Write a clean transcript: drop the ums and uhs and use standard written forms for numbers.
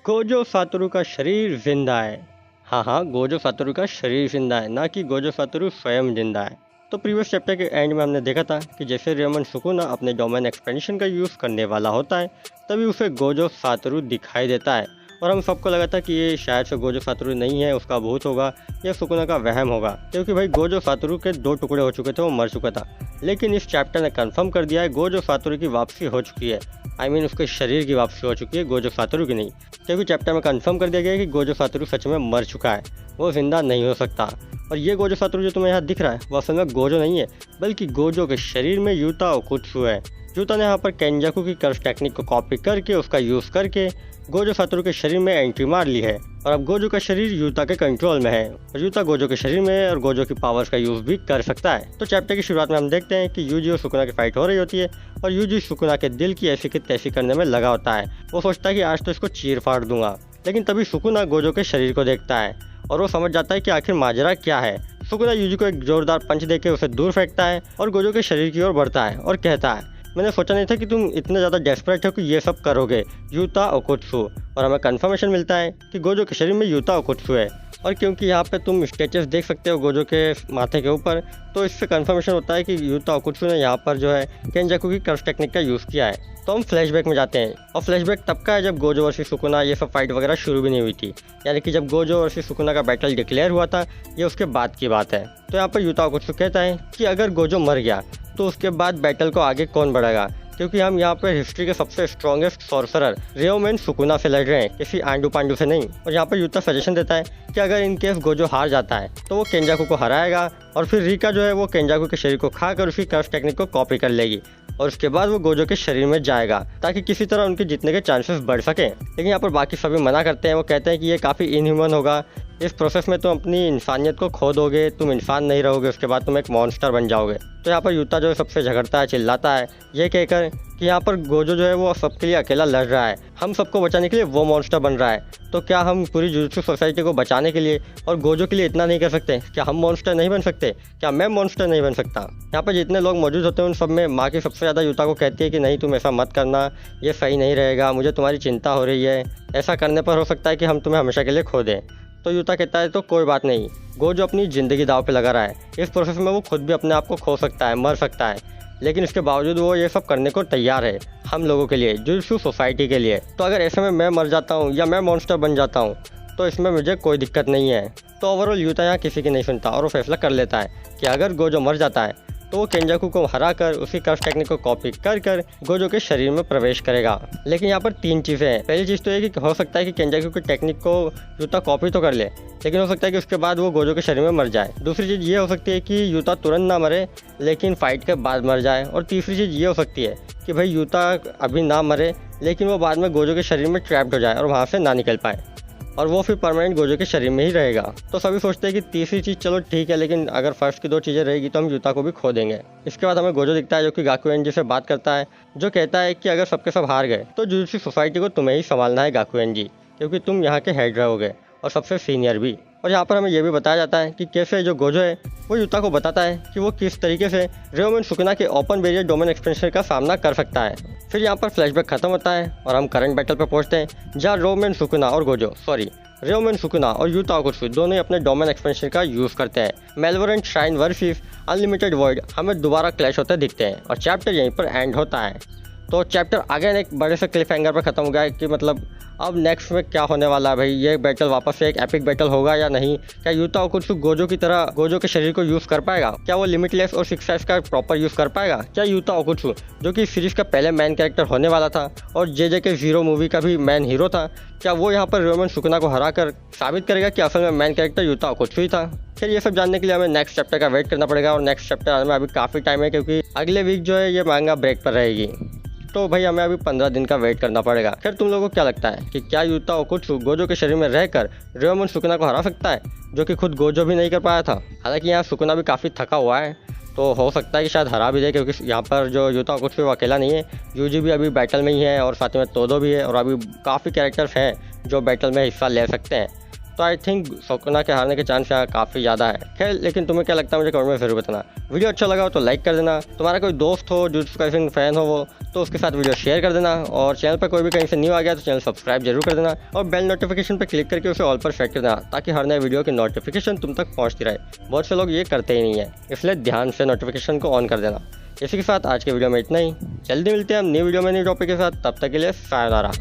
Gojo Satoru का शरीर जिंदा है। हाँ हाँ, गोजो सातोरू का शरीर जिंदा है, ना कि गोजो सातोरू स्वयं जिंदा है। तो प्रीवियस चैप्टर के एंड में हमने देखा था कि जैसे रेमन सुकुना अपने डोमेन एक्सपेंशन का यूज़ करने वाला होता है, तभी उसे गोजो सातोरू दिखाई देता है और हम सबको लगा था कि ये शायद से गोजो सातोरू नहीं है, उसका भूत होगा या सुकुना का वहम होगा, क्योंकि भाई गोजो सातोरू के 2 टुकड़े हो चुके थे, वो मर चुका था। लेकिन इस चैप्टर ने कंफर्म कर दिया है गोजो सातोरू की वापसी हो चुकी है। उसके शरीर की वापसी हो चुकी है, गोजो सातोरू की नहीं, क्योंकि चैप्टर में कंफर्म कर दिया गया है कि गोजो सातोरू सच में मर चुका है, वो जिंदा नहीं हो सकता। और ये गोजो सातोरू जो तुम्हें यहाँ दिख रहा है वो असल में गोजो नहीं है, बल्कि गोजो के शरीर में यूता ओकुत्सु है। यूता ने यहाँ पर केंजाकू की कर्स टेक्निक को कॉपी करके उसका यूज़ करके गोजो सातोरू के शरीर में एंट्री मार ली है और अब गोजो का शरीर यूता के कंट्रोल में है और यूता गोजो के शरीर में है और गोजो की पावर्स का यूज़ भी कर सकता है। तो चैप्टर की शुरुआत में हम देखते हैं कि यूजी और सुकुना की फाइट हो रही होती है और यूजी सुकुना के दिल की ऐसी की तैसी करने में लगा होता है। वो सोचता है कि आज तो इसको चीर फाड़ दूंगा, लेकिन तभी सुकुना गोजो के शरीर को देखता है और वो समझ जाता है कि आखिर माजरा क्या है। सुकुना यूजी को एक जोरदार पंच देके उसे दूर फेंकता है और गोजो के शरीर की ओर बढ़ता है और कहता है, मैंने सोचा नहीं था कि तुम इतने ज़्यादा डेस्परेट हो कि ये सब करोगे, यूता ओकुत्सु। और हमें कंफर्मेशन मिलता है कि गोजो के शरीर में यूता ओकुत्सु है। और क्योंकि यहाँ पे तुम स्टेचेस देख सकते हो गोजो के माथे के ऊपर, तो इससे कंफर्मेशन होता है कि यूता ओकुत्सु ने यहाँ पर जो है केंजाकू की कर्स टेक्निक का यूज़ किया है। तो हम फ्लैशबैक में जाते हैं और फ्लैशबैक तब का है जब गोजो वर्सेस सुकुना ये सब फाइट वगैरह शुरू भी नहीं हुई थी, यानी कि जब गोजो वर्सेस सुकुना का बैटल डिक्लेयर हुआ था, ये उसके बाद की बात है। तो यहाँ पर यूता ओकुत्सु कहता है कि अगर गोजो मर गया तो उसके बाद बैटल को आगे कौन बढ़ेगा, क्योंकि हम यहाँ पर हिस्ट्री के सबसे स्ट्रॉन्गेस्ट सॉर्सरर रियोमेन सुकुना से लड़ रहे हैं, किसी आंडू पांडू से नहीं। और यहाँ पर यूता सजेशन देता है कि अगर इन केस गोजो हार जाता है तो वो केंजाकू को हराएगा और फिर रिका जो है वो केंजाकू के शरीर को खाकर उसकी कर्स टेक्निक को कॉपी कर लेगी और उसके बाद वो गोजो के शरीर में जाएगा ताकि किसी तरह उनके जीतने के चांसेस बढ़ सके। लेकिन यहाँ पर बाकी सभी मना करते हैं, वो कहते हैं कि ये काफ़ी इनह्यूमन होगा, इस प्रोसेस में तुम अपनी इंसानियत को खो दोगे, तुम इंसान नहीं रहोगे, उसके बाद तुम एक मॉन्स्टर बन जाओगे। तो यहाँ पर यूता जो है सबसे झगड़ता है, चिल्लाता है ये कहकर कि यहाँ पर गोजो जो है वो सबके लिए अकेला लड़ रहा है, हम सबको बचाने के लिए वो मॉन्स्टर बन रहा है, तो क्या हम पूरी जुजुत्सु सोसाइटी को बचाने के लिए और गोजो के लिए इतना नहीं कर सकते? क्या हम मॉन्स्टर नहीं बन सकते? क्या मैं मॉन्स्टर नहीं बन सकता? यहाँ पर जितने लोग मौजूद होते हैं उन सब में माँ की सबसे ज़्यादा यूता को कहती है कि नहीं, तुम ऐसा मत करना, ये सही नहीं रहेगा, मुझे तुम्हारी चिंता हो रही है, ऐसा करने पर हो सकता है कि हम तुम्हें हमेशा के लिए खो दें। तो यूता कहता है तो कोई बात नहीं, गोजो अपनी ज़िंदगी दाव पे लगा रहा है, इस प्रोसेस में वो खुद भी अपने आप को खो सकता है, मर सकता है, लेकिन इसके बावजूद वो ये सब करने को तैयार है हम लोगों के लिए, जुजुत्सु सोसाइटी के लिए। तो अगर ऐसे में मैं मर जाता हूँ या मैं मॉन्स्टर बन जाता हूँ तो इसमें मुझे कोई दिक्कत नहीं है। तो ओवरऑल यूता यहाँ किसी की नहीं सुनता और वो फैसला कर लेता है कि अगर गोजो मर जाता है तो वो केंजाकू को हराकर उसकी कर्स टेक्निक को कॉपी कर गोजो के शरीर में प्रवेश करेगा। लेकिन यहाँ पर 3 चीज़ें हैं। पहली चीज़ तो ये कि हो सकता है कि केंजाकू की टेक्निक को यूता कॉपी तो कर ले, लेकिन हो सकता है कि उसके बाद वो गोजो के शरीर में मर जाए। दूसरी चीज़ ये हो सकती है कि यूता तुरंत ना मरे लेकिन फाइट के बाद मर जाए। और तीसरी चीज़ ये हो सकती है कि भाई यूता अभी ना मरे लेकिन वो बाद में गोजो के शरीर में ट्रैप्ड हो जाए और वहाँ से ना निकल पाए और वो फिर परमानेंट गोजो के शरीर में ही रहेगा। तो सभी सोचते हैं कि तीसरी चीज़ चलो ठीक है, लेकिन अगर फर्स्ट की 2 चीज़ें रहेगी तो हम यूता को भी खो देंगे। इसके बाद हमें गोजो दिखता है जो कि गाकुएनजी से बात करता है, जो कहता है कि अगर सबके सब हार गए तो जुजुत्सु सोसाइटी को तुम्हें ही संभालना है गाकुएनजी, क्योंकि तुम यहाँ के हेड रहोगे और सबसे सीनियर भी। और यहाँ पर हमें यह भी बताया जाता है कि कैसे जो गोजो है वो यूता को बताता है कि वो किस तरीके से रियोमेन सुकुना के ओपन वेरिएंट डोमेन एक्सपेंशन का सामना कर सकता है। फिर यहाँ पर फ्लैशबैक खत्म होता है और हम करंट बैटल पर पहुँचते हैं, जहाँ रियोमेन सुकुना और यूता ओकुत्सु दोनों ही अपने डोमेन एक्सपेंशन का यूज़ करते हैं। मेलवरेंट श्राइन वर्सेस अनलिमिटेड वॉइड हमें दोबारा क्लैश होते दिखते हैं और चैप्टर यहीं पर एंड होता है। तो चैप्टर आगे एक बड़े से क्लिफ हैंगर पर ख़त्म हो गया है कि मतलब अब नेक्स्ट में क्या होने वाला है भाई, ये बैटल वापस से एक एपिक बैटल होगा या नहीं? क्या यूता ओकुत्सु गोजो की तरह गोजो के शरीर को यूज़ कर पाएगा? क्या वो लिमिटलेस और 6S का प्रॉपर यूज़ कर पाएगा? क्या यूता ओकुत्सु जो कि सीरीज़ का पहले मैन कैरेक्टर होने वाला था और जे के ज़ीरो मूवी का भी मैन हीरो था, क्या वो यहाँ पर रियोमेन सुकुना को हरा कर साबित करेगा कि असल में मैन कैरेक्टर यूता ओकुत्सु ही था? फिर ये सब जानने के लिए हमें नेक्स्ट चैप्टर का वेट करना पड़ेगा और नेक्स्ट चैप्टर आने में अभी काफ़ी टाइम है, क्योंकि अगले वीक जो है ये मांगा ब्रेक पर रहेगी। तो भाई हमें अभी 15 दिन का वेट करना पड़ेगा। फिर तुम लोगों को क्या लगता है कि क्या यूता ओकुत्सु गोजो के शरीर में रहकर रियोमेन सुकुना को हरा सकता है, जो कि खुद गोजो भी नहीं कर पाया था? हालांकि यहाँ सुकुना भी काफ़ी थका हुआ है, तो हो सकता है कि शायद हरा भी दे, क्योंकि यहाँ पर जो यूता ओकुत्सु वो अकेला नहीं है, यूजी भी अभी बैटल में ही है और साथ में तोदो भी है और अभी काफ़ी कैरेक्टर्स हैं जो बैटल में हिस्सा ले सकते हैं। तो आई थिंक सोकुना के हारने के चांस यहाँ काफ़ी ज़्यादा है। खैर, लेकिन तुम्हें क्या लगता है मुझे कमेंट में ज़रूर बताना। वीडियो अच्छा लगा हो तो लाइक कर देना, तुम्हारा कोई दोस्त हो जुजुत्सु काइसेन फैन हो वो तो उसके साथ वीडियो शेयर कर देना, और चैनल पर कोई भी कहीं से न्यू आ गया तो चैनल सब्सक्राइब जरूर कर देना, और बेल नोटिफिकेशन पर क्लिक करके उसे ऑल पर सेट कर देना, ताकि हर नए वीडियो की नोटिफिकेशन तुम तक पहुँचती रहे। बहुत से लोग ये करते ही नहीं है, इसलिए ध्यान से नोटिफिकेशन को ऑन कर देना। इसी के साथ आज के वीडियो में इतना ही। जल्दी मिलते हैं हम न्यू वीडियो में न्यू टॉपिक के साथ, तब तक के लिए सायोनारा।